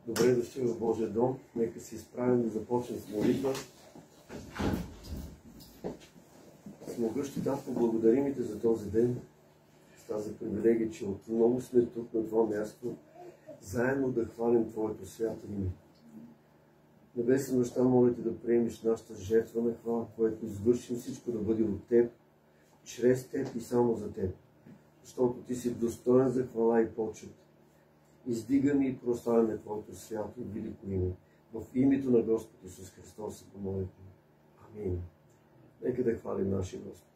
Добре дошли в Божия дом. Нека се изправим да започнем с молитва. Всемогъщи Татко, благодарим Ти за този ден, с тази привилегия, че отново сме тук на това място, заедно да хвалим Твоето свято име. Небесен Баща, моля Те да приемеш нашата жертва на хвала, което извършим всичко да бъде от Теб, чрез Теб и само за Теб, защото Ти си достоен за хвала и почет. Издигаме и прославяме Твоето свято и велико име. В името на Господ Исус Христос се помолим. Амин. Нека да хвалим нашия Господ.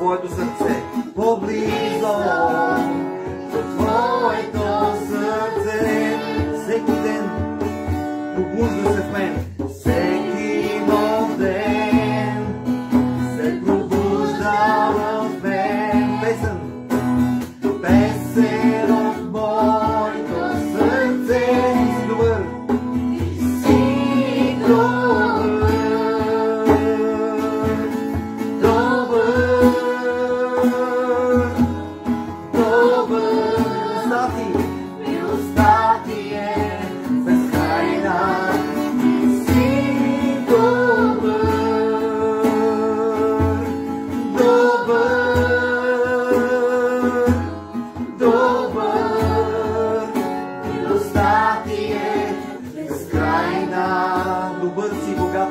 Твоето сърце, поблизо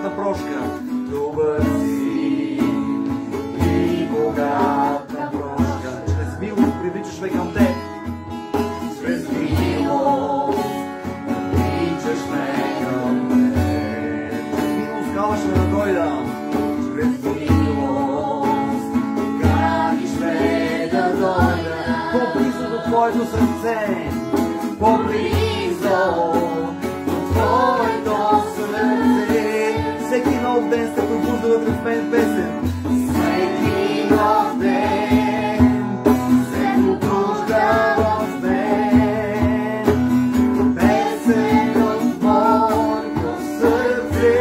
безплатна прошка. Добър си и богата прошка. Чрез милост привличаш ме към теб. Чрез милост привличаш ме към теб. Чрез милост казваш ме да дойда. Чрез милост каниш ме да дойда. По-близо до твоето сърце. По-близо до твоето сърце. Всеки нов ден се пробужда в мен песен. Всеки нов ден се пробужда в мен. Песен от моето сърце.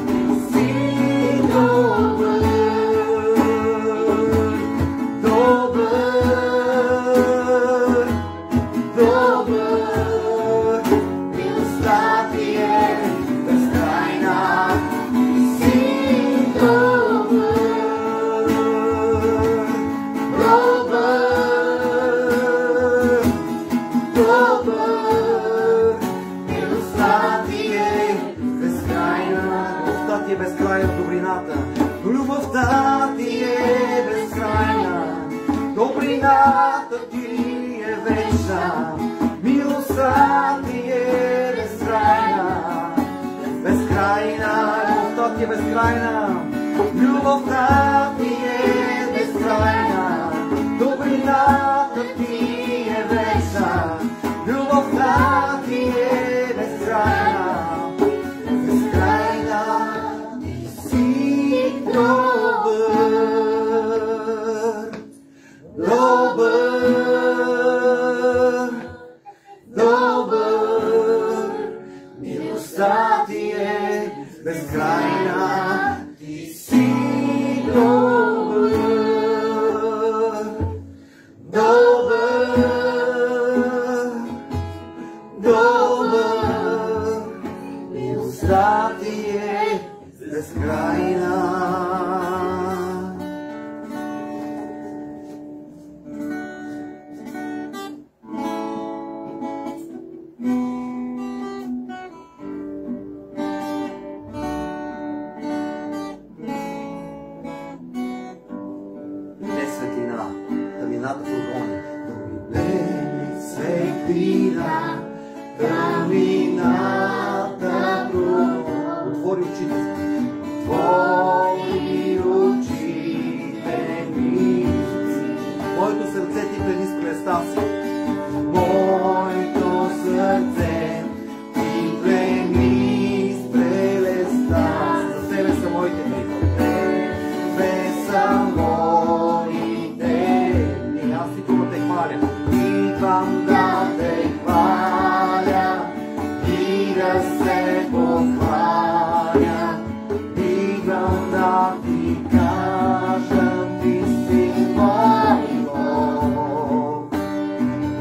Ти си добър, добър, добър. Милостта ти е безкрайна. Ти си добър, добър, добър. Милостта ти е безкрайна. Любовта ти е безкрайна в добрината. Любовта ти е безкрайна. Добрината ти е вечна. Милостта ти е безкрайна. Безкрайна. Любовта ти е безкрайна. Любовта ти е безкрайна. Добрината ти е вечна. Любовта ти е безкрайна. Безкрайна. Ти си добър, добър, добър. Милостта ти е безкрайна. Ти си добър, добър, добър. Милостта ти е безкрайна. Не светлина, тъмнината прогони. Не светлина, тъмнината прогони. Отвори очите си. Отвори очите ми. Моето сърце ти плени с прелестта си. Моето сърце ти плени с прелестта. За тебе са моите дни. Тебе са моите дни. Аз ти тук те хваля. Идвам да те хваля и да се похваля. Идвам да ти кажа, ти си мой Бог.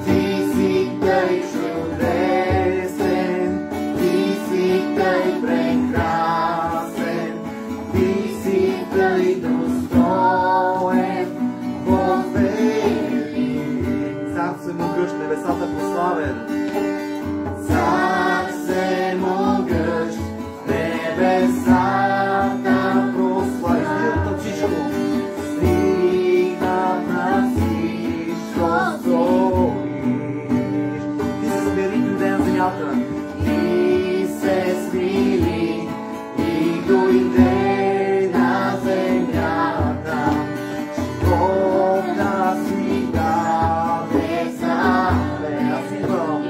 Ти си тъй чудесен, ти си тъй прекрасен, ти си тъй достоен, Бог велик. Цар всемогъщ, небесата прославен. Цар всемогъщ, небесата прославен. Стигнат на всичко. Стигнат на всичко стоиш. Ти се смири и дойде на земята. Ти се смири и дойде на земята. Живота си даде за мен. Аз идвам.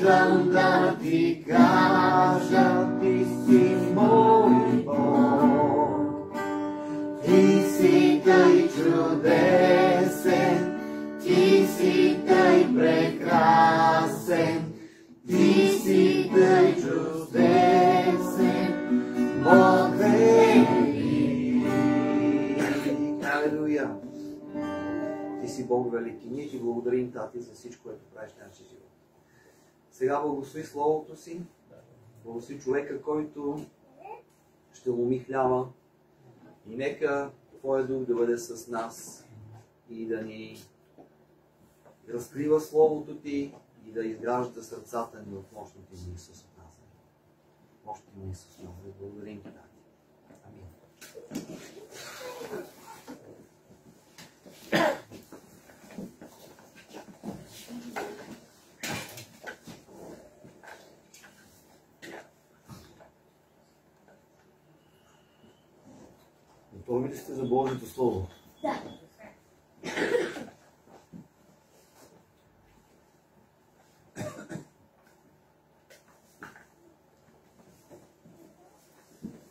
идвам да ти кажа, ти си мой Бог. Ти си тъй чудесен, ти си тъй прекрасен, ти си тъй чудесен, Бог велик. Алелуя! Ти си Бог велики. Ние ти благодарим, Тати, за всичко, което правиш в нашия живот. Сега благослови Словото си, благослови човека, който ще ломи хляба, и нека Твоя Дух да бъде с нас и да ни разкрива Словото Ти и да изгражда сърцата ни в мощното име Исус от Назарет. Мощното име Исус от Назарет. Благодарим Ти, Тати. Амин. Готови ли сте за Божието Слово? Да.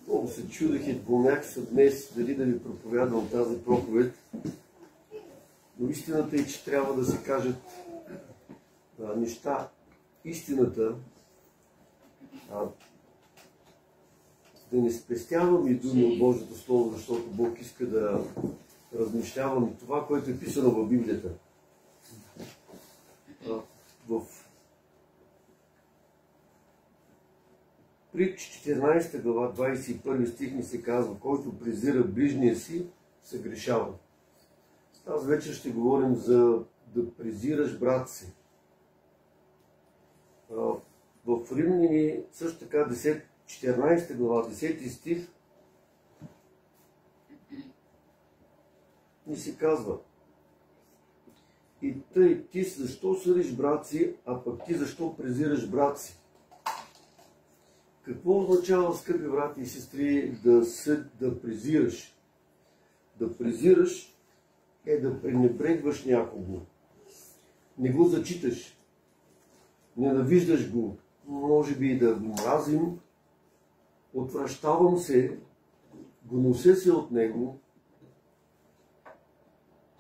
Много се чудех и помях се днес дали да ви проповядвам тази проповед. Но истината е, че трябва да се кажат неща. Истината, да не спестяваме думи от Божието Слово, защото Бог иска да размишляваме това, което е писано в Библията. В Притч 14 глава 21 стих ни се казва: който презира ближния си, се грешава. Тази вечер ще говорим за да презираш брат си. В Римляни също така 14 глава, 10 стих ни се казва: и тъй ти защо съдиш брат си, а пък ти защо презираш брат си? Какво означава, скъпи брати и сестри, да презираш? Да презираш е да пренебрегваш някого. Не го зачиташ. Ненавиждаш го. Може би и да го мразим. Отвращавам се. Гонося се от него.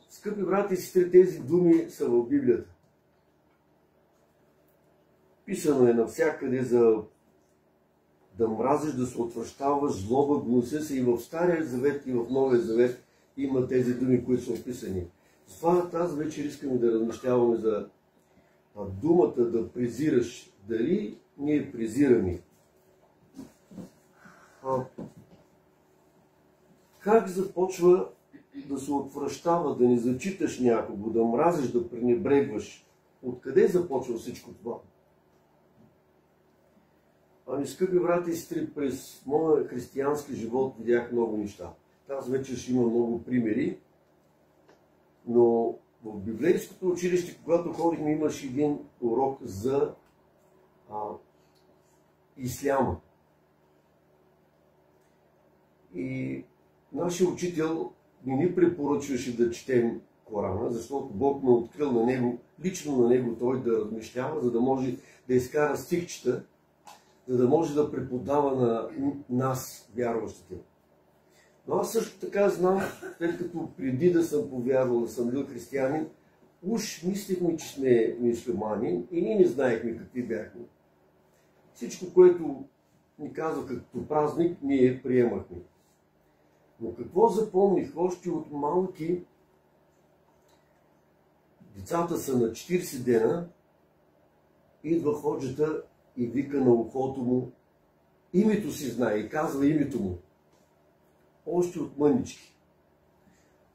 Скъпи брати и сестри, тези думи са в Библията. Писано е навсякъде за да мразиш, да се отвращаваш, злоба, гнося се. И в Стария завет, и в Новия завет има тези думи, които са описани. Затова тази вечер искаме да размишляваме за думата да презираш. Дали ние презираме? Как започва да се отвращава, да не зачиташ някого, да мразиш, да пренебрегваш? Откъде започва всичко това? Ами, скъпи брати и сестри, през моя християнски живот видях много неща. Тази вечер ще има много примери, но в библейското училище, когато ходихме, имаше един урок за исляма. И нашия учител не ни препоръчваше да четем Корана, защото Бог ме открил на него, лично на него той да размишлява, за да може да изкара стихчета, за да може да преподава на нас, вярващите. Но аз също така знам, след като преди да съм повярвал, да съм бил християнин, уж мислихме, че сме мюсюлмани и ние не знаехме какви бяхме. Всичко, което ни казва като празник, ние приемахме. Но какво запомних? Още от малки децата са на 40 дена, идва ходжата и вика на ухото му, името си знае и казва името му. Още от мънички.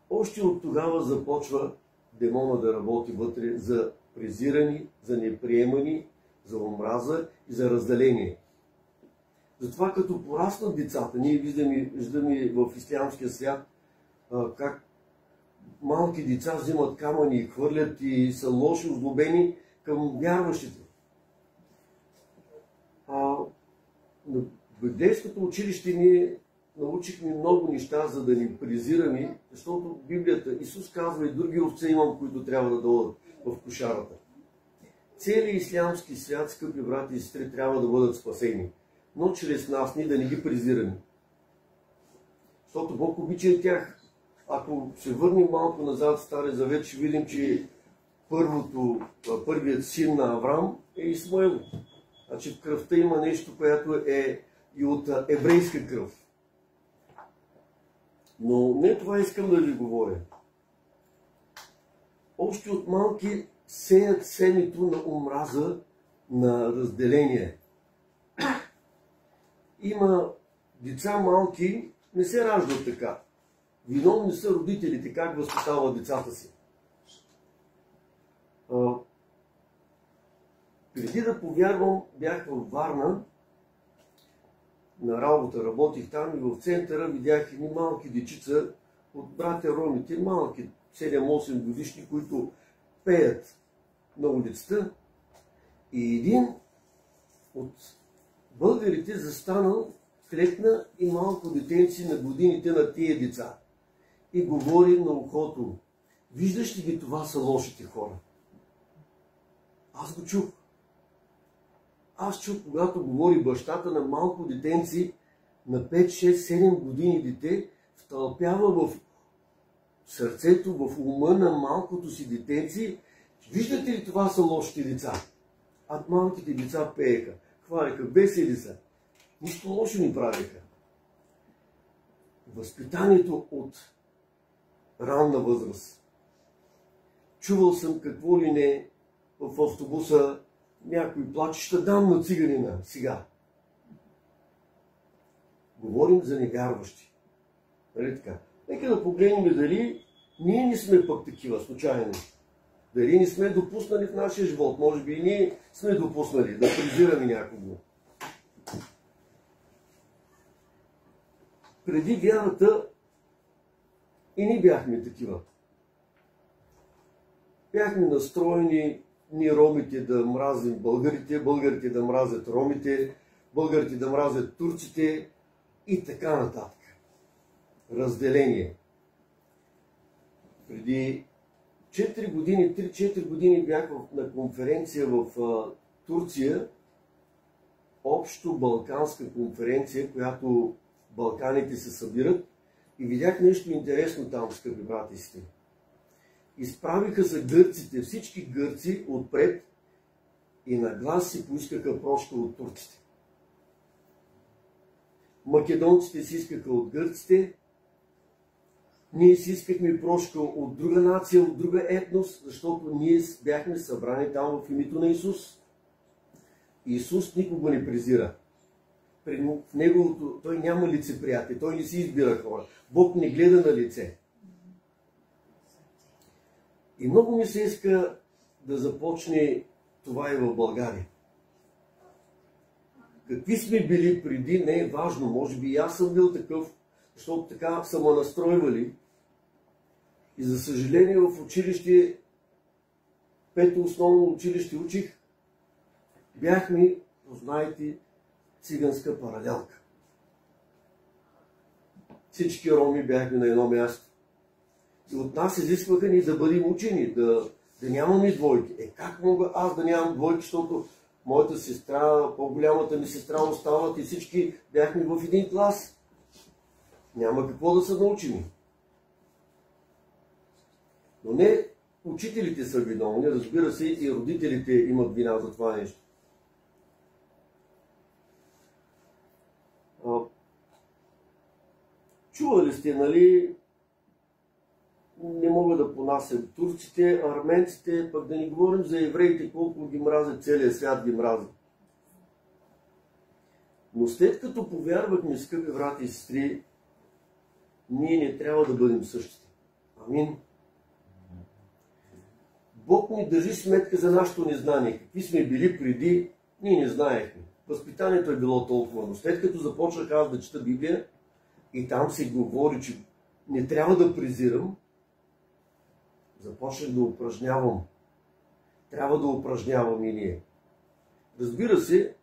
Още от тогава започва демона да работи вътре за презирани, за неприемани, за омраза и за разделение. Затова като пораснат децата, ние виждаме в ислямския свят как малки деца взимат камъни и хвърлят и са лоши, озлобени към вярващите. На библейското училище ние научихме много неща, за да ни презираме, защото Библията, Исус казва, и други овце имам, които трябва да дойдат в кошарата. целият ислямски свят, скъпи брати и сестри, трябва да бъдат спасени. Но чрез нас ние да не ги презираме. Защото Бог обича и тях. Ако се върнем малко назад в Стария Завет, ще видим, че първият син на Авраам е Исмаил. Значи в кръвта има нещо, което е и от еврейска кръв. Но не това искам да ви говоря. Още от малки сеят семето на омраза, на разделение. Има деца малки, не се раждат така. Виновни са родителите, как възпитават децата си. Преди да повярвам, бях във Варна, на работа работих там и в центъра видях едни малки дечица от братя ромите, малки 7-8 годишни, които пеят на улицата. И един от българите застанал, клекна и малко детенци на годините на тия деца. И говори на ухото: виждаш ли ги, това са лошите хора. Аз го чух. Аз чух, когато говори бащата на малко детенци, на 5, 6, 7 години дете, втълпява в сърцето, в ума на малкото си детенци: виждате ли, това са лошите деца. А малките деца пееха, хвалиха, весели са. Нищо лошо ни правиха. Възпитанието от ранна възраст. Чувал съм какво ли не в автобуса, някой плаче: ще дам на циганина сега. Говорим за невярващи. Нали така? Нека да погледнем дали ние не сме пък такива случайно. Дали не сме допуснали в нашия живот. Може би и ние сме допуснали да презираме някого. Преди вярата и ние бяхме такива. Бяхме настроени ние ромите да мразим българите, българите да мразят ромите, българите да мразят турците и така нататък. Разделение. Преди 4 години, 3-4 години бях на конференция в Турция, общо балканска конференция, която Балканите се събират, и видях нещо интересно там, скъпи брати и сестри. Изправиха се гърците, всички гърци отпред, и на глас си поискаха прошка от турците. Македонците си искаха от гърците, ние си искахме прошка от друга нация, от друга етнос, защото ние бяхме събрани там в името на Исус. Исус никога не презира. В неговото, той няма лицеприятие, той не си избира хора. Бог не гледа на лице. И много ми се иска да започне това и в България. Какви сме били преди, не е важно. Може би и аз съм бил такъв, защото така са ме настройвали. И за съжаление в училище, 5-то основно училище учих, бяхме, знаете, циганска паралелка. Всички роми бяхме на едно място. И от нас изискваха ни да бъдем учени, да нямаме двойки. Как мога аз да нямам двойки, защото моята сестра, по-голямата ми сестра остават и всички бяхме в един клас. Няма какво да са научени. Но не учителите са виновни, разбира се, и родителите имат вина за това нещо. Чували сте, нали, не мога да понасям турците, арменците, пък да не говорим за евреите, колко ги мразят, целият свят ги мрази. Но след като повярвахме, скъпи брати и сестри, ние не трябва да бъдем същите. Амин. Бог ни държи сметка за нашето незнание. Какви сме били преди, ние не знаехме. Възпитанието е било толкова. Но след като започнах аз да чета Библия, и там се говори, че не трябва да презирам, започнах да упражнявам. Трябва да упражнявам и ние. Разбира се,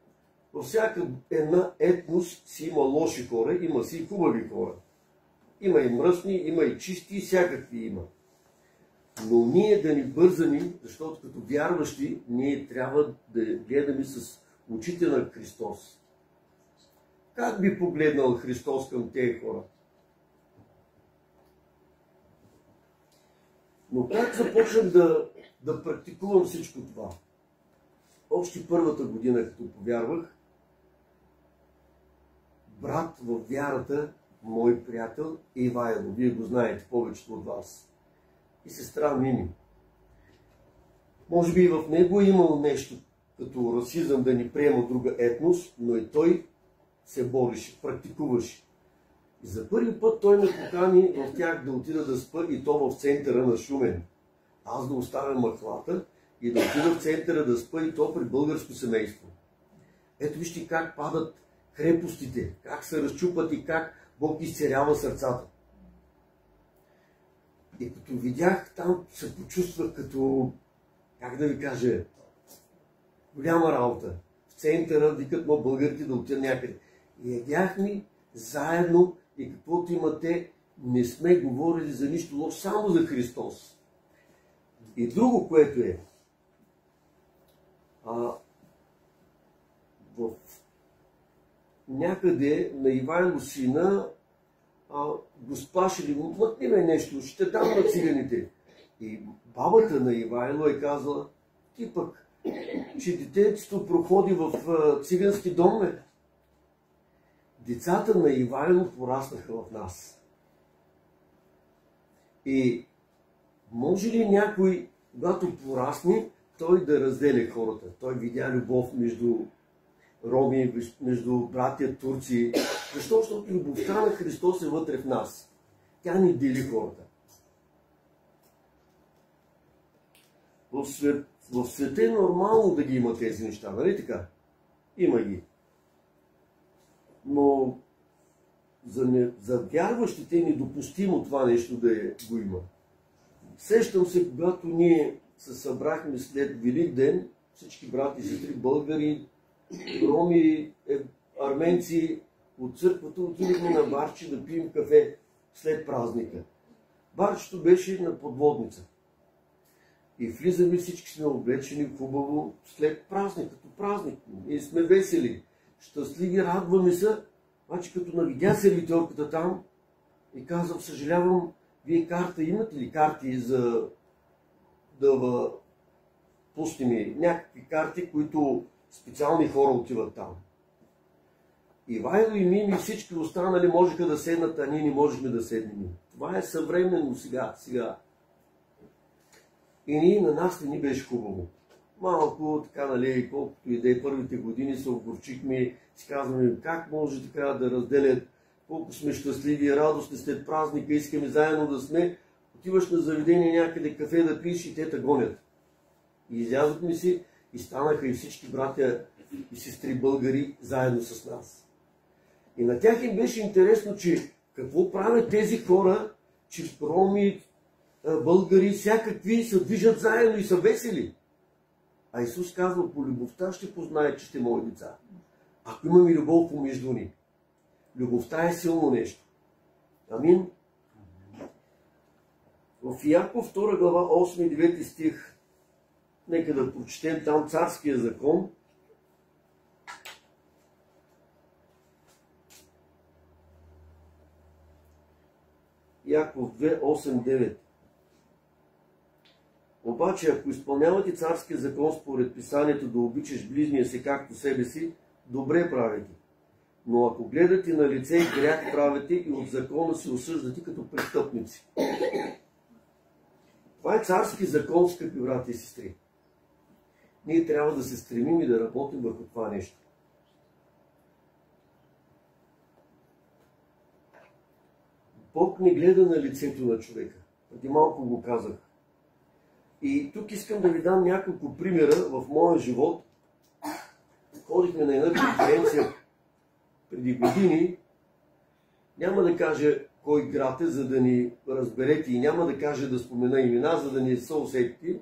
във всяка една етнос си има лоши хора, има си и хубави хора. Има и мръсни, има и чисти, и всякакви има. Но ние да ни бързаме, защото като вярващи, ние трябва да гледаме с очите на Христос. Как би погледнал Христос към тези хора? Но как започнах да практикувам всичко това? Още първата година, като повярвах, брат в вярата, мой приятел Ивайло, вие го знаете, повечето от вас, и сестра Мими. Може би и в него е имало нещо като расизъм да ни приема друга етнос, но и той се бореше, практикуваше. И за първи път той ме покани в тях да отида да спа, и то в центъра на Шумен. Аз да оставя махлата и да отида в центъра да спа, и то при българско семейство. Ето вижте как падат крепостите, как се разчупат и как Бог изцерява сърцата. И като видях там, се почувствах като, как да ви кажа, голяма работа. В центъра викат на българите да отида някъде. И ядяхме заедно, и каквото имате, не сме говорили за нищо лошо, само за Христос. И друго, което е, в някъде на Ивайло сина го сплашили, мъкни ме нещо, ще дам на циганите. И бабата на Ивайло е казала, ти пък, че детето проходи в цигански дом, бе. Децата на Ивайло пораснаха в нас. И може ли някой, когато порасне, той да разделя хората? Той видя любов между роми, между братя турци. Защо? Защото любовта на Христос е вътре в нас. Тя ни дели хората. В света е нормално да ги има тези неща, нали така? Има ги. Но за вярващите е недопустимо това нещо да го има. Сещам се, когато ние се събрахме след Велик ден, всички брати и сестри, българи, роми, арменци, от църквата отидохме на барче да пием кафе след празника. Барчето беше на подводница. И влизаме, всички сме облечени хубаво след празник, като празник. И сме весели, щастливи, радваме се. Обаче като навидя сервитьорката там и казвам, съжалявам, вие карта имате ли карти за да пустим някакви карти, които специални хора отиват там. Ивайло и Мими, всички останали можеха да седнат, а ние не можехме да седнем. Това е съвременно сега. И ние на нас не ни беше хубаво. Малко, така, нали, колкото и да е първите години се огорчихме, си казваме как може така да разделят, колко сме щастливи и радостни след празника, искаме заедно да сме. Отиваш на заведение някъде кафе да пиеш и те те гонят. И излязохме си и станаха и всички братя и сестри българи заедно с нас. И на тях им беше интересно, че какво правят тези хора, че роми, българи, всякакви се движат заедно и са весели. А Исус казва, по любовта ще познае, че сте мои деца. Ако имаме любов помежду ни. Любовта е силно нещо. Амин. В Яков 2 глава 8 и 9 стих, нека да прочетем там царския закон. Яков 2, 8, 9. Обаче, ако изпълнявате царския закон според писанието да обичаш ближния си както себе си, добре правите. Но ако гледате на лице и грях правите и от закона се осъждате като престъпници. Това е царски закон, скъпи брати и сестри. Ние трябва да се стремим и да работим върху това нещо. Бог не гледа на лицето на човека. Преди малко го казах. И тук искам да ви дам няколко примера в моя живот. Ходихме на една конференция преди години. Няма да кажа кой град е, за да ни разберете, и няма да кажа да спомена имена, за да не се усетите.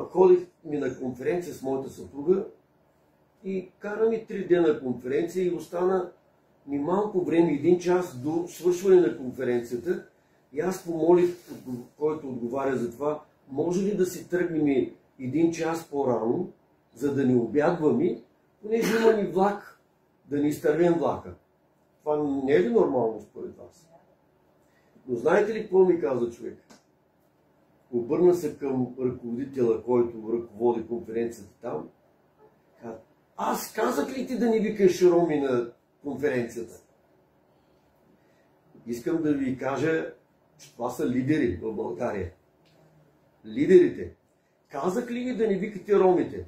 Ходихме на конференция с моята съпруга и караме 3 дена конференция и остана ни малко време, 1 час до свършване на конференцията. И аз помолих, който отговаря за това, може ли да си тръгнем 1 час по-рано, за да не обядваме, понеже има ни влак, да ни изтървем влака. Това не е ли нормално според вас? Но знаете ли какво ми каза човек? Обърна се към ръководителя, който ръководи конференцията там. Аз казах ли ти да не викаш роми на конференцията? Искам да ви кажа, че това са лидери в България. Лидерите. Казах ли ви да не викате ромите?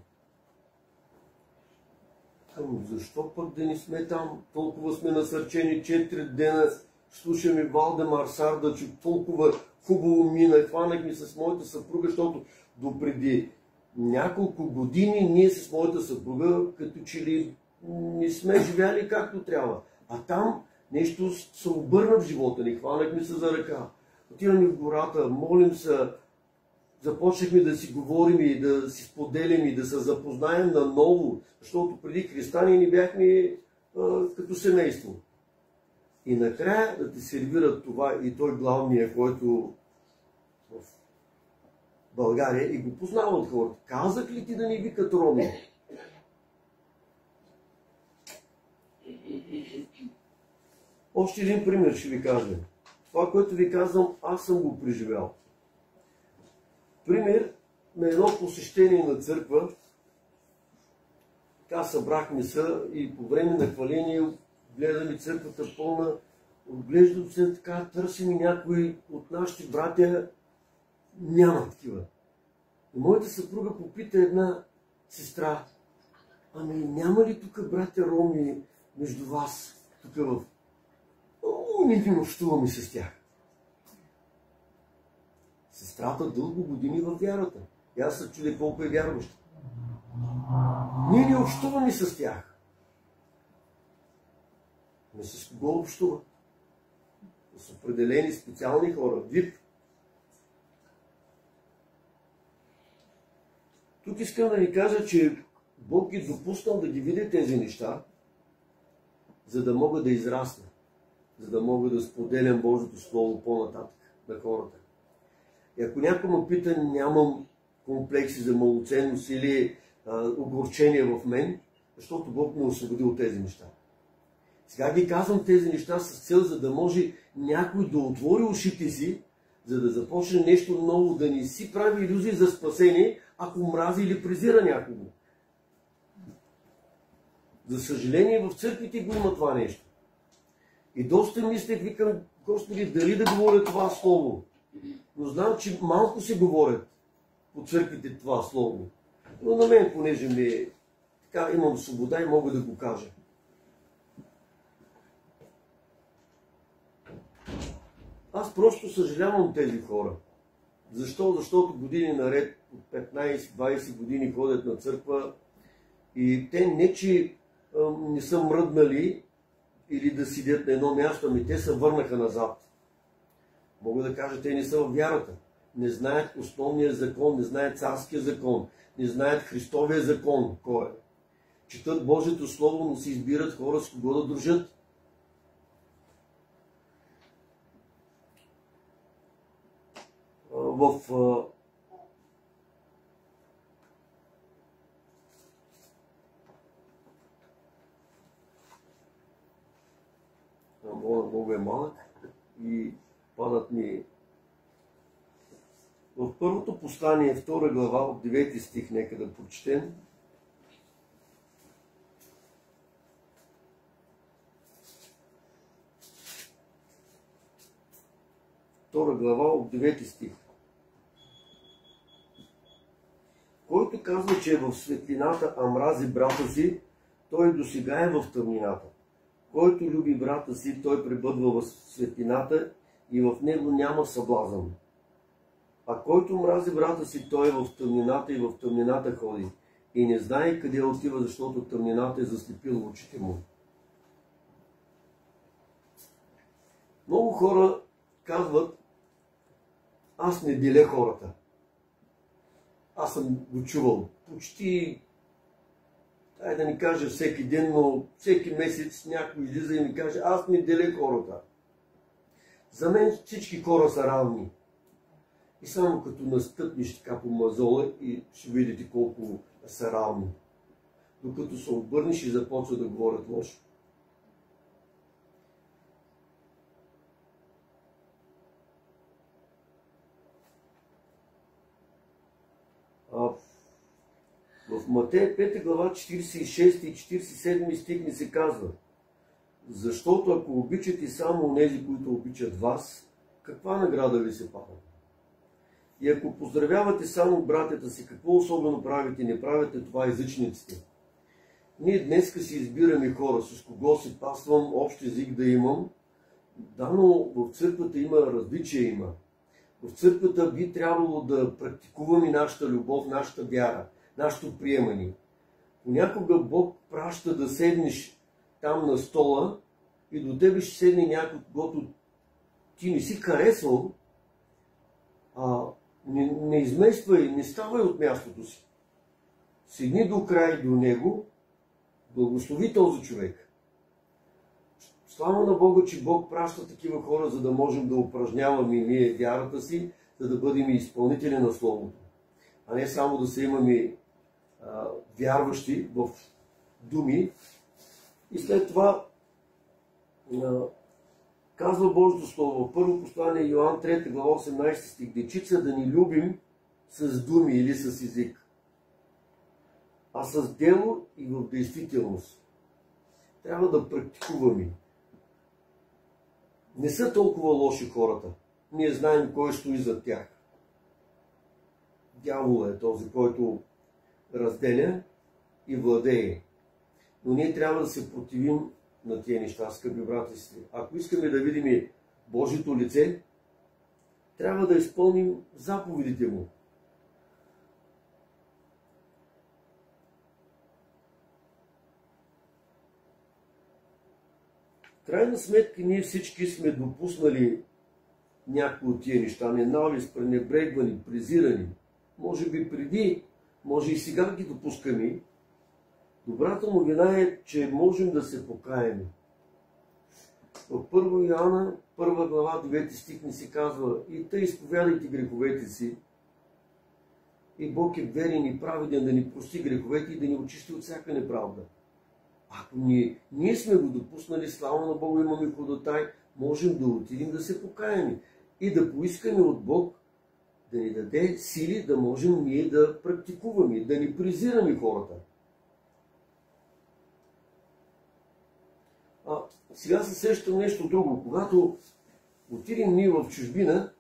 Защо пък да не сме там? Толкова сме насърчени 4 дена, слушаме Валдемар Сардачев, толкова хубаво мина, хванахме с моята съпруга, защото допреди няколко години ние с моята съпруга като че ли не сме живяли както трябва. А там нещо се обърна в живота ни, хванахме се за ръка. Отиваме в гората, молим се, започнахме да си говорим и да си споделим и да се запознаем наново, защото преди Христа ние не бяхме като семейство. И накрая да ти сервират това и той главния, който в България и го познават хората. Казах ли ти да не викат роми? Още един пример ще ви кажа. Това, което ви казвам, аз съм го преживял. Пример на едно посещение на църква. Така събрахме се и по време на хваление гледаме църквата пълна. Отглеждам се така, търсим и някои от нашите братя. Няма такива. И моята съпруга попита една сестра: ами няма ли тук братя роми между вас? Тук в... Не ги общуваме с тях. Сестрата дълго години във вярата. И аз се чудя колко е вярваща. Ние не общуваме с тях. Не с кого общува. С определени специални хора. VIP. Тук искам да ви кажа, че Бог е допуснал да ги видя тези неща, за да мога да израсна, за да мога да споделям Божието Слово по-нататък на хората. И ако някой ме пита, нямам комплекси за малоценност или огорчение в мен, защото Бог ме освободи от тези неща. Сега ги казвам тези неща с цел, за да може някой да отвори ушите си, за да започне нещо ново, да не си прави илюзии за спасение, ако мрази или презира някого. За съжаление, в църквите го има това нещо. И доста мислех, викам, Господи, дали да говоря това слово. Но знам, че малко се говорят по църквите това слово. Но на мен, понеже ми така, имам свобода и мога да го кажа. Аз просто съжалявам тези хора. Защо? Защото години наред, от 15-20 години ходят на църква и те не че не са мръднали или да седят на едно място, ами те се върнаха назад. Мога да кажа, те не са в вярата. Не знаят основния закон, не знаят царския закон, не знаят Христовия закон. Кой е? Четат Божието Слово, но се избират хора с кого да дружат. В много е малък и падат ми. В първото послание, 2 глава, от 9 стих, нека да прочетем. Втора глава, от 9 стих. Който казва, че е в светлината, а мрази брата си, той досега е в тъмнината. Който люби брата си, той пребъдва в светлината и в него няма съблазън. А който мрази брата си, той е в тъмнината и в тъмнината ходи. И не знае къде отива, защото тъмнината е заслепила очите му. Много хора казват: аз не деля хората. Аз съм го чувал почти, да ни кажа всеки ден, но всеки месец някой излиза и ми каже: аз не деля хората. За мен всички хора са равни. И само като настъпнеш така по мазола и ще видите колко са равни. Докато се обърнеш и започва да говорят лошо. В Матея 5 глава 46 и 47 стих ни се казва: защото ако обичате само онези, които обичат вас, каква награда ви се пада? И ако поздравявате само братята си, какво особено правите? Не правите това езичниците. Ние днеска си избираме хора, с кого се пасвам, общ език да имам. Да, но в църквата има различия има. В църквата би трябвало да практикуваме нашата любов, нашата вяра, нашето приемане. Понякога Бог праща да седнеш там на стола и до тебе ще седне някой, когато ти не си харесвал, не измествай, не ставай от мястото си. Седни до край до него, благослови този човек. Слава на Бога, че Бог праща такива хора, за да можем да упражняваме и ние вярата си, за да бъдем изпълнители на Словото. А не само да се имаме вярващи в думи. И след това казва Божието Слово в първо послание Йоан 3 глава 18 стих: дечица да ни любим с думи или с език, а с дело и в действителност. Трябва да практикуваме. Не са толкова лоши хората. Ние знаем кой стои зад тях. Дявол е този, който разделя и владее. Но ние трябва да се противим на тия неща, скъпи брати и сестри. Ако искаме да видим Божието лице, трябва да изпълним заповедите му. В крайна сметка ние всички сме допуснали някои от тия неща, ненавист, пренебрегвани, презирани. Може би преди, може и сега ги допускаме. Добрата новина е, че можем да се покаем. В 1 Йоанна, 1 глава, 9 стих ни се казва: и тъй изповядайте греховете си, и Бог е верен и праведен да ни прости греховете и да ни очисти от всяка неправда. Ако ние сме го допуснали, слава на Бога, имаме ходатай, можем да отидем да се покаяме и да поискаме от Бог да ни даде сили, да можем ние да практикуваме, да ни презираме хората. Сега се сещам нещо друго. Когато отидем ние в чужбина,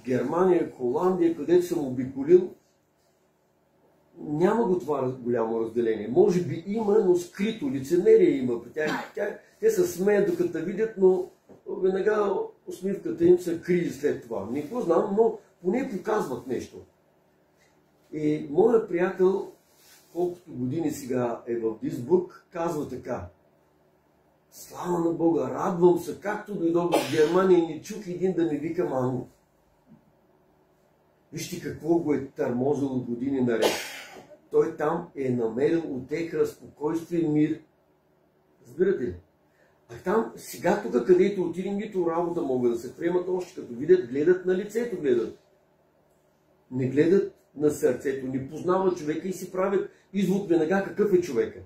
Германия, Холандия, където съм обиколил, няма го това голямо разделение. Може би има, но скрито лицемерие има. Те се смеят докато видят, но веднага усмивката им се крие след това. Не го знам, но поне показват нещо. И моят приятел, колкото години сега е в Дисбург, казва така: слава на Бога, радвам се, както дойдох в Германия и не чух един да ми вика мамо. Вижте какво го е търмозило години наред. Той там е намерил утеха, спокойствие и мир. Разбирате ли? А там, сега тук, където отидем, нито работа могат да се приемат още, като видят, гледат на лицето, гледат. Не гледат на сърцето, не познават човека и си правят извод веднага какъв е човека.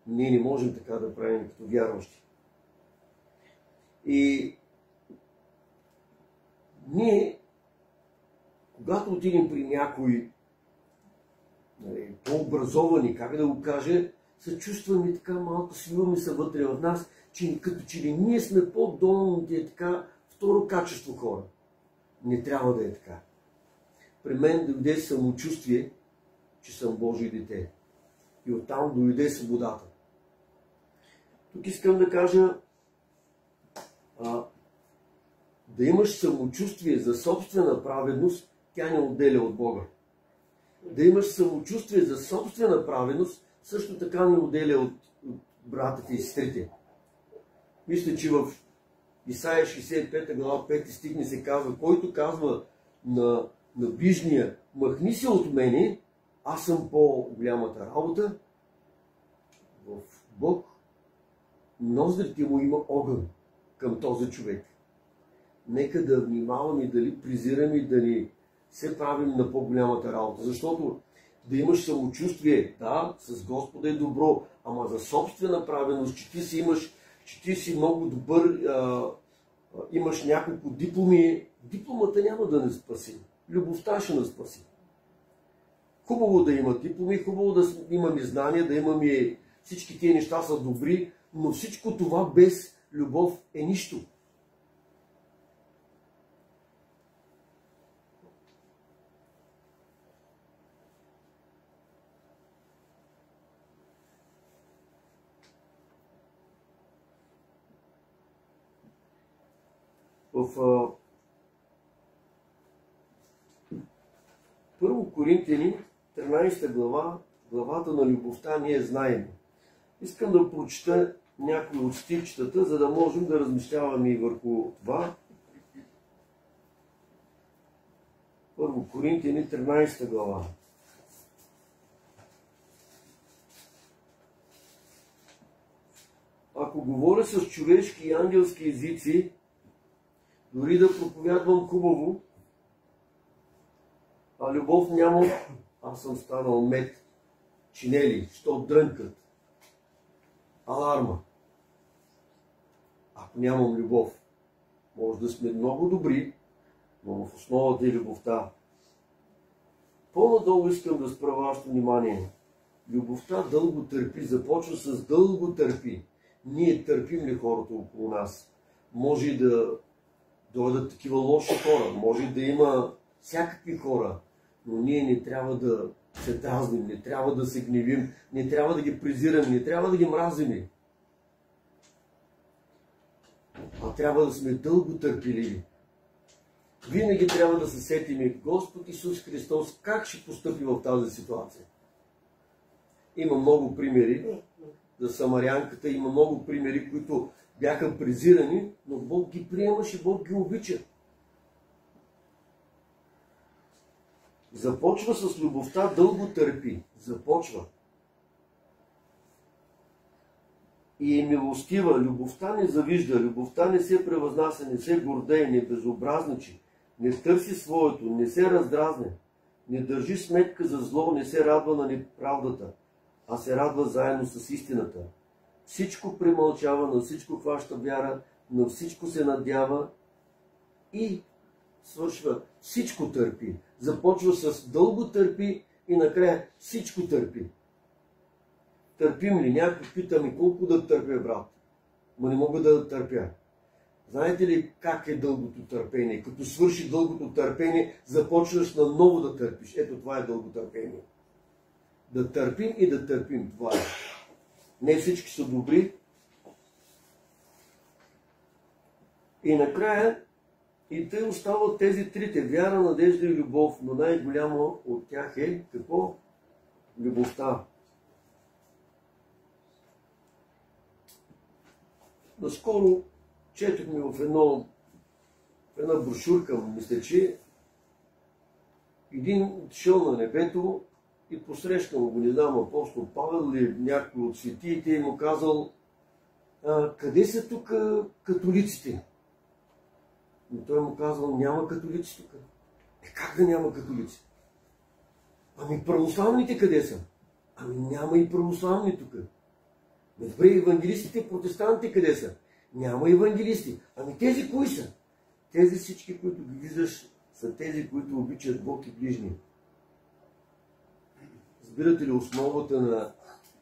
Ние не можем така да правим като вярващи. И ние, когато отидем при някой по-образовани, как да го каже, се чувстваме така, малко свиваме се вътре в нас, че като че ли ние сме по-долните, така, второ качество хора. Не трябва да е така. При мен дойде самочувствие, че съм Божие дете. И оттам дойде свободата. Тук искам да кажа, да имаш самочувствие за собствена праведност, тя не отделя от Бога. Да имаш самочувствие за собствена праведност, също така не отделя от братите и сестрите. Мисля, че в Исаия 65 глава 5 стих ни се казва: който казва на ближния: махни се от мене, аз съм по-голямата работа, в Бог ноздрите му има огън към този човек. Нека да внимаваме дали презираме и да ни се правим на по-голямата работа. Защото да имаш самочувствие, да, с Господа е добро, ама за собствена праведност, че ти си много добър, имаш няколко дипломи, дипломата няма да не спаси. Любовта ще не спаси. Хубаво да има дипломи, хубаво да имаме знания, да имаме всички тези неща са добри, но всичко това без любов е нищо. В Първо Коринтияни, 13 глава, главата на любовта ние знаем. Искам да прочета някои от стихчетата, за да можем да размишляваме и върху това. Първо Коринтияни, 13 глава. Ако говоря с човешки и ангелски езици, дори да проповядвам хубаво, а любов нямам, аз съм станал мед, чинели, що дрънкат, аларма. Ако нямам любов, може да сме много добри, но в основата е любовта. По-надолу искам да спра вашето внимание. Любовта дълго търпи, започва с дълго търпи. Ние търпим ли хората около нас? Може и да дойдат такива лоши хора, може да има всякакви хора, но ние не трябва да се дразним, не трябва да се гневим, не трябва да ги презираме, не трябва да ги мразим. А трябва да сме дълго търпеливи. Винаги трябва да се сетим Господ Исус Христос как ще постъпи в тази ситуация. Има много примери за самарянката, има много примери, които бяха презирани, но Бог ги приемаше, Бог ги обича. Започва с любовта, дълго търпи. Започва. И е милостива. Любовта не завижда, любовта не се превъзнася, не се гордее, не безобразничи, не търси своето, не се раздразне, не държи сметка за зло, не се радва на неправдата, а се радва заедно с истината. Всичко премълчава, на всичко хваща вяра, на всичко се надява и свършва. Всичко търпи. Започва с дълго търпи и накрая всичко търпи. Търпим ли? Някой пита ми колко да търпя, брат? Ма не мога да търпя. Знаете ли как е дългото търпение? Като свърши дългото търпение, започваш наново да търпиш. Ето това е дълго търпение. Да търпим и да търпим. Това е. Не всички са добри. И накрая и те остават тези трите. Вяра, надежда и любов. Но най-голямо от тях е какво? Любовта. Наскоро четохме в една брошурка, мисля, че един отшъл на небето и посрещнал го, не знам, апостол Павел или някой от светиите и му казал: къде са тук католиците? Но той му казал: няма католици тук. Как да няма католици? Ами православните къде са? Ами няма и православни тук. Добре, евангелистите, протестантите къде са? Няма евангелисти. Ами тези кои са? Тези всички, които ги виждаш, са тези, които обичат Бог и ближни. Разбирате ли основата на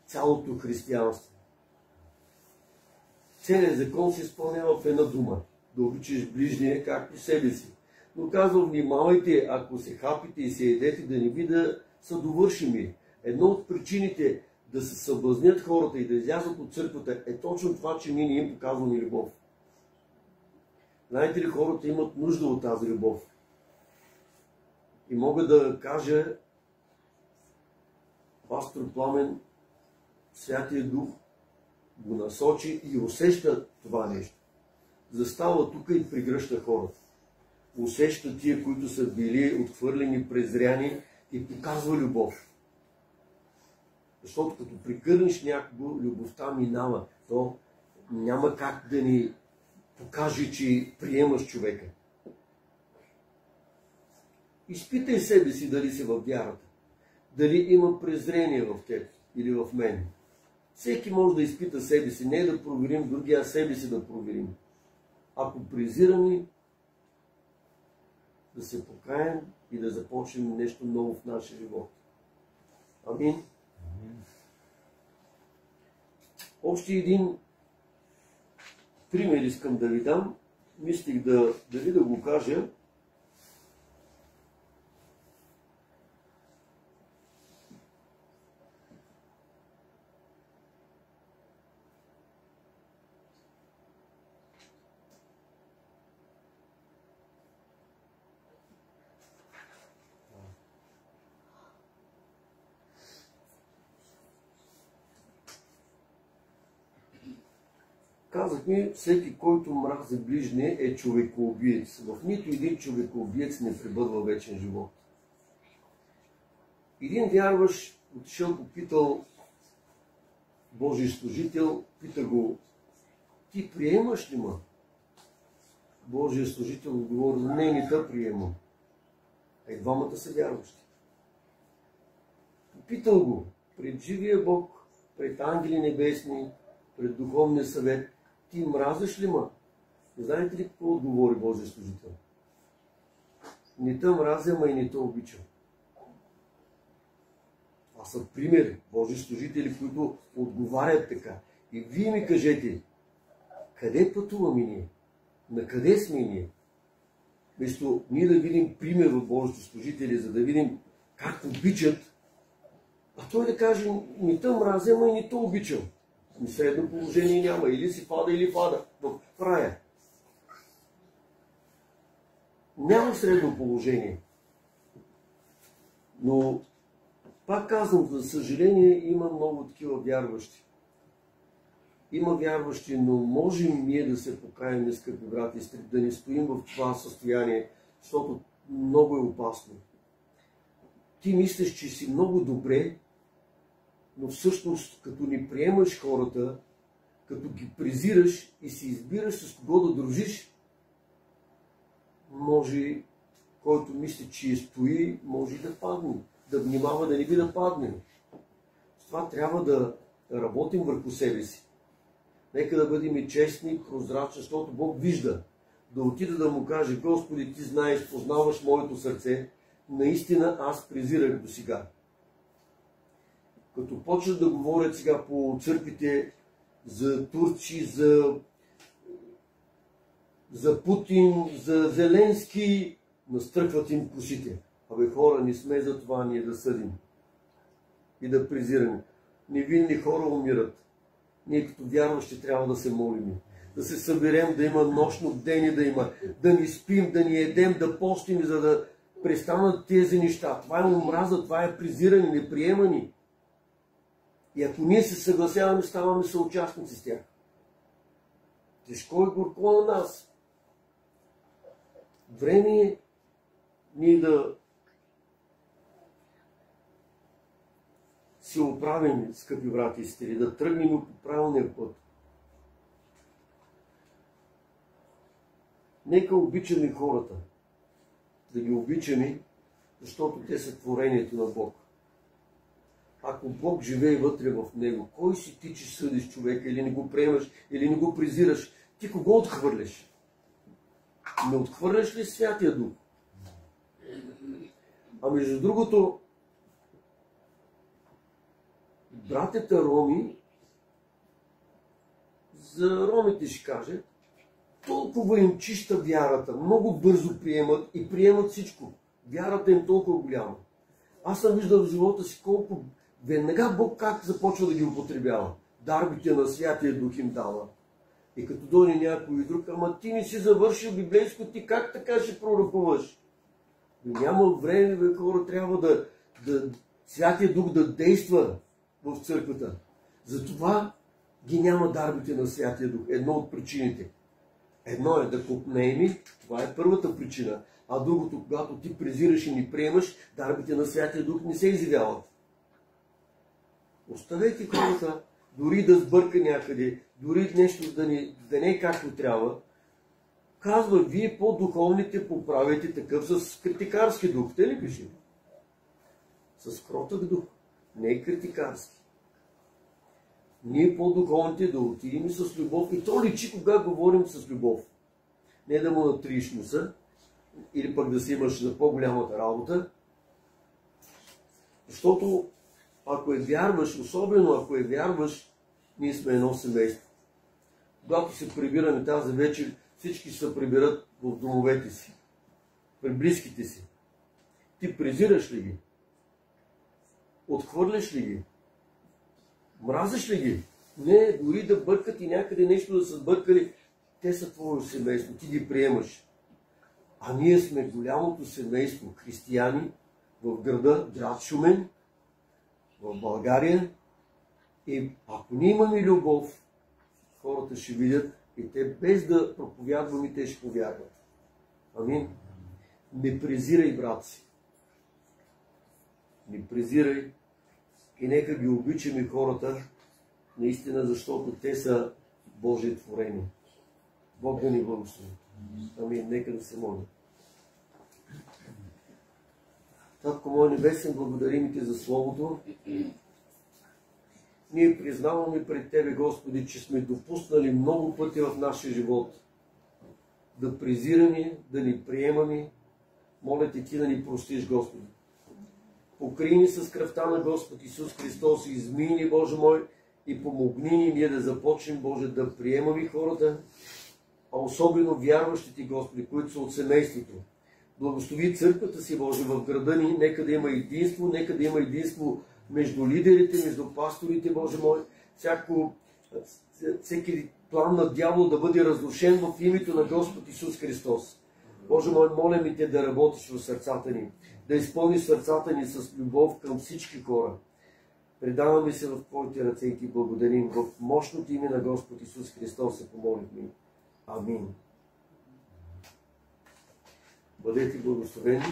цялото християнство? Целият закон се изпълнява в една дума. Да обичаш ближния както себе си. Но казвам, внимавайте, ако се хапите и се едете, да не би да са довършими. Едно от причините да се съблазнят хората и да излязат от църквата е точно това, че ние не им показваме любов. Знаете ли, хората имат нужда от тази любов. И мога да кажа, пастор Пламен, Святия Дух го насочи и усеща това нещо. Застава тук и прегръща хората. Усеща тия, които са били отхвърлени, презряни и показва любов. Защото като прикърнеш някого, любовта минава. То няма как да ни покаже, че приемаш човека. Изпитай себе си дали си във вярата. Дали има презрение в теб или в мен. Всеки може да изпита себе си, не да проверим други, а себе си да проверим. Ако презираме, да се покаем и да започнем нещо ново в нашия живот. Амин. Още един пример искам да ви дам. Мислих да го кажа. Казахме, всеки, който мрази ближния, е човекоубиец. В нито един човекоубиец не пребъдва вечен живот. Един вярващ отишъл, попитал Божий служител, пита го: ти приемаш ли ма? Божия служител отговори: не те приемам. А и двамата са вярващи. Попитал го пред живия Бог, пред ангели небесни, пред духовния съвет: ти мразиш ли ма? Знаете ли какво отговори Божия служител? Не те мразя, ма и не те обичам. Това са примери, Божи служители, които отговарят така. И вие ми кажете, къде пътуваме ние? На къде сме ние? Вместо ние да видим пример от Божите служители, за да видим как обичат, а той да каже: не те мразя, ма и не те обичам. Средно положение няма. Или си пада, или пада в рая. Няма средно положение. Но, пак казвам, за съжаление, има много такива вярващи. Има вярващи, но можем ние да се покаем, скъпи брати и сестри, да не стоим в това състояние, защото много е опасно. Ти мислиш, че си много добре, но всъщност, като не приемаш хората, като ги презираш и си избираш с кого да дружиш, може, който мисли, че стои, може да падне. Да внимава да не би да падне. С това трябва да работим върху себе си. Нека да бъдем честни, прозрачни, защото Бог вижда. Да отида да му каже: Господи, ти знаеш, познаваш моето сърце, наистина аз презирах до сега. Като почнат да говорят сега по църквите за турци, за Путин, за Зеленски, настръхват им косите. Абе, хора, не сме за това ние да съдим и да презираме. Невинни хора умират. Ние като вярващи трябва да се молим. Да се съберем, да има нощно бдение, да ни спим, да ни едем, да постим, за да престанат тези неща. Това е омраза, това е презиране, неприемане. И ако ние се съгласяваме, ставаме съучастници с тях. Тежко и горко на нас. Време е ние да се оправим, скъпи брати и сестри, да тръгнем по правилния път. Нека обичаме хората. Да ги обичаме, защото те са творението на Бог. Ако Бог живее вътре в него, кой си ти, че съдиш човека, или не го приемаш, или не го презираш? Ти кого отхвърляш? Не отхвърляш ли Святия Дух? А между другото, братята роми, за ромите ще кажа, толкова им чиста вярата, много бързо приемат и приемат всичко. Вярата им толкова голяма. Аз съм виждал в живота си колко веднага Бог как започва да ги употребява. Дарбите на Святия Дух им дава. И като дойде някой друг: ама ти не си завършил библейско, ти как така ще пророкуваш? Няма време, бе, хора, трябва Святия Дух да действа в църквата. Затова ги няма дарбите на Святия Дух. Едно от причините. Едно е да копнеем, това е първата причина. А другото, когато ти презираш и не приемаш, дарбите на Святия Дух не се изявяват. Оставете хората дори да сбърка някъде, дори нещо да не е както трябва, казва, вие по-духовните поправяйте такъв с критикарски дух. Те ли пише? С кротък дух, не е критикарски. Ние по-духовните да отидем с любов. И то личи, кога говорим с любов. Не да му натриеш носа, или пък да си имаш за по-голямата работа. Защото ако вярваш, особено ако вярваш, ние сме едно семейство. Когато се прибираме тази вечер, всички се прибират в домовете си, при близките си. Ти презираш ли ги? Отхвърляш ли ги? Мразиш ли ги? Не, дори да бъркат и някъде нещо да са сбъркали, те са твое семейство, ти ги приемаш. А ние сме голямото семейство християни в град Шумен, в България. И ако ние имаме любов, хората ще видят и те без да проповядваме, те ще повярват. Амин. Не презирай, брат си. Не презирай и нека ги обичаме хората, наистина, защото те са Божие творение. Бог да ни благослови. Амин. Нека да се молим. Татко мой небесен, благодарим Ти за Словото. Ние признаваме пред Тебе, Господи, че сме допуснали много пъти в нашия живот да презираме, да ни приемаме. Моля Те Ти да ни простиш, Господи. Покрий ни с кръвта на Господ Исус Христос, измий ни, Боже мой, и помогни ни ние да започнем, Боже, да приемаме хората, а особено вярващите, Господи, които са от семейството. Благослови църквата си, Боже, в града ни, нека да има единство между лидерите, между пасторите, Боже мой, всеки план на дявол да бъде разрушен в името на Господ Исус Христос. Боже мой, молим и Те да работиш в сърцата ни, да изпълниш сърцата ни с любов към всички хора. Предаваме се в Твоите ръце и Ти благодарим. В мощното име на Господ Исус Христос се помолихме. Амин. Бъдете благословени.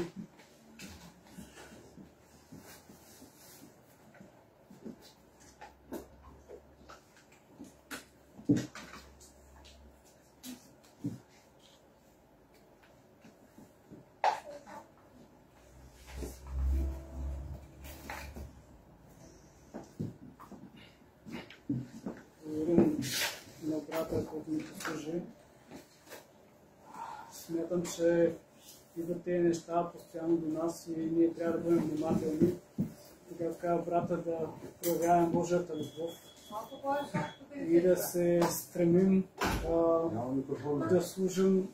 Благодарим на брата, който ни послужи. Смятам, че идват тези неща постоянно до нас и ние трябва да бъдем внимателни. Така казва брата, да проявяваме Божията любов и да се стремим да служим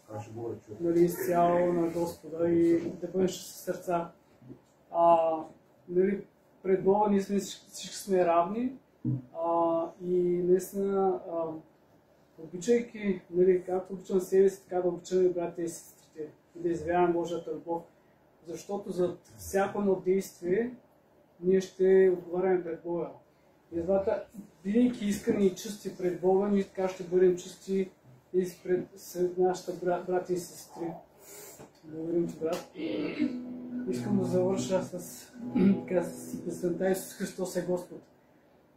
изцяло на Господа и да бъдем със сърца. Пред Бога ние всички сме равни и наистина обичайки, както обичам себе си, така да обичаме братя и сестрите и да изявяваме Божията любов. Защото за всяко едно действие ние ще отговаряме пред Бога. И затова, бидейки искрени и чисти пред Бога, ние така ще бъдем чисти и сред нашите брати и сестри. Благодарим Ти, брат. Искам да завърша с песента Исус Христос е Господ.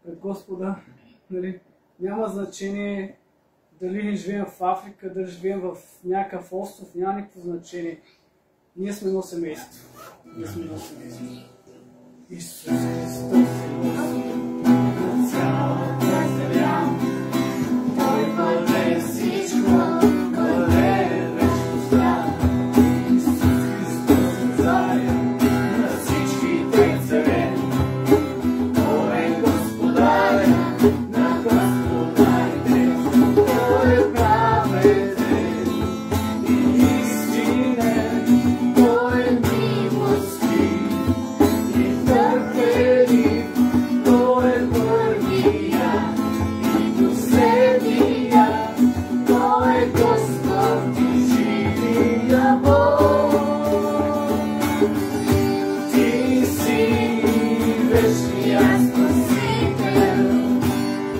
Пред Господа няма значение дали живеем в Африка, дали живеем в някакъв остров, няма никакво значение. Ние сме едно семейство. Исус Христос е Господ. На цялата земя, Той върне всичко, върне вечността. Исус Христос е царя на всичките царе. Той е господаря на господарите. Той е праведен и истинен. Той е милостив и търпелив. Той е първия и последния. Той е Господ и живия Бог. Ти си вечния Спасител.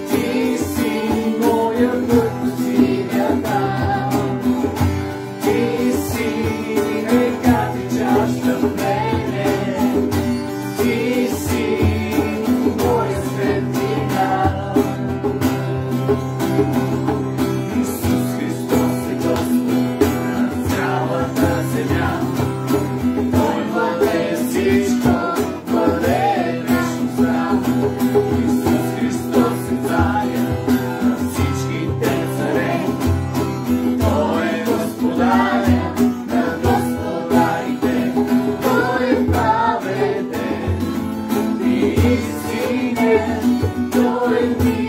Ти си моя път по синята. Ти си река, течаща в мене. Ти си моя светлина. истинен, той ми